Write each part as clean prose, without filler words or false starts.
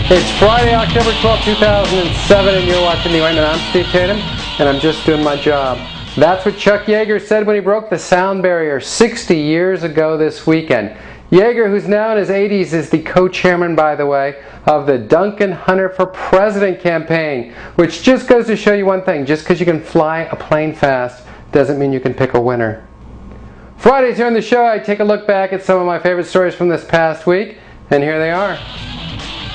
It's Friday, October 12, 2007, and you're watching The Ointment. I'm Steve Tatham, and I'm just doing my job. That's what Chuck Yeager said when he broke the sound barrier 60 years ago this weekend. Yeager, who's now in his 80s, is the co-chairman, by the way, of the Duncan Hunter for President campaign, which just goes to show you one thing. Just because you can fly a plane fast doesn't mean you can pick a winner. Fridays here on the show, I take a look back at some of my favorite stories from this past week, and here they are.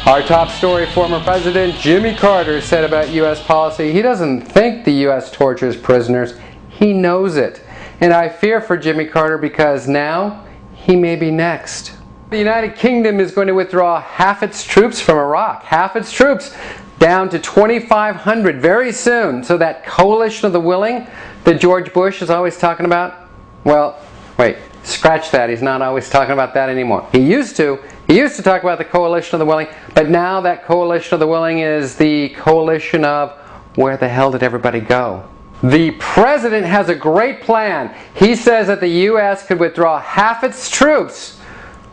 Our top story, former President Jimmy Carter said about U.S. policy, he doesn't think the U.S. tortures prisoners, he knows it. And I fear for Jimmy Carter because now he may be next. The United Kingdom is going to withdraw half its troops from Iraq, half its troops, down to 2,500 very soon. So that coalition of the willing that George Bush is always talking about, well, wait, scratch that. He's not always talking about that anymore. He used to talk about the coalition of the willing, but now that coalition of the willing is the coalition of where the hell did everybody go? The president has a great plan. He says that the U.S. could withdraw half its troops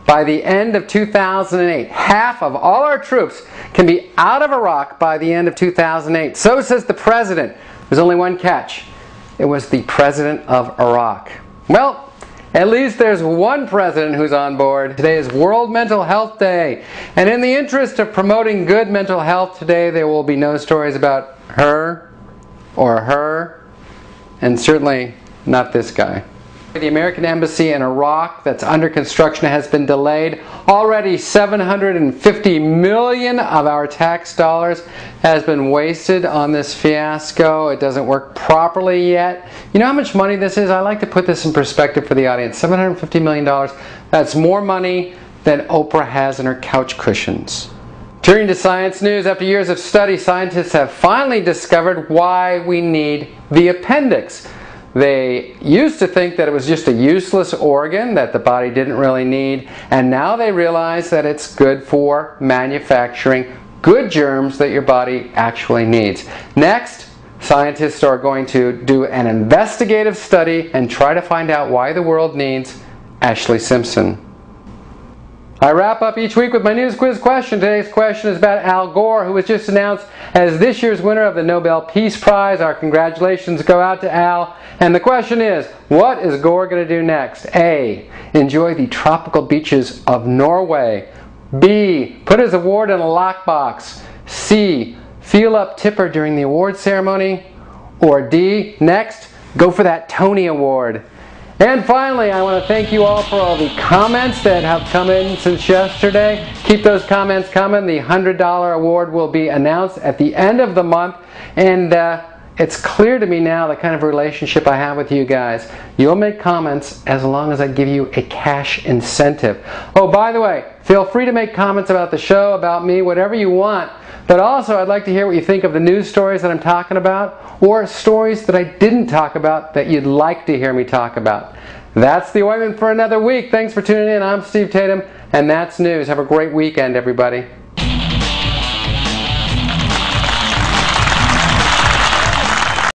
by the end of 2008. Half of all our troops can be out of Iraq by the end of 2008. So says the president. There's only one catch. It was the president of Iraq. Well, at least there's one president who's on board. Today is World Mental Health Day. And in the interest of promoting good mental health today, there will be no stories about her, and certainly not this guy. The American embassy in Iraq that's under construction has been delayed. Already $750 million of our tax dollars has been wasted on this fiasco. It doesn't work properly yet. You know how much money this is? I like to put this in perspective for the audience. $750 million. That's more money than Oprah has in her couch cushions. Turning to science news, after years of study, scientists have finally discovered why we need the appendix. They used to think that it was just a useless organ that the body didn't really need, and now they realize that it's good for manufacturing good germs that your body actually needs. Next, scientists are going to do an investigative study and try to find out why the world needs Ashley Simpson. I wrap up each week with my news quiz question. Today's question is about Al Gore, who was just announced as this year's winner of the Nobel Peace Prize. Our congratulations go out to Al. And the question is, what is Gore going to do next? A, enjoy the tropical beaches of Norway. B, put his award in a lockbox. C, feel up Tipper during the award ceremony. Or D, next, go for that Tony Award. And finally, I want to thank you all for all the comments that have come in since yesterday. Keep those comments coming. The $100 award will be announced at the end of the month. And it's clear to me now the kind of relationship I have with you guys. You'll make comments as long as I give you a cash incentive. Oh, by the way, feel free to make comments about the show, about me, whatever you want. But also, I'd like to hear what you think of the news stories that I'm talking about, or stories that I didn't talk about that you'd like to hear me talk about. That's The Ointment for another week. Thanks for tuning in. I'm Steve Tatham, and that's news. Have a great weekend, everybody.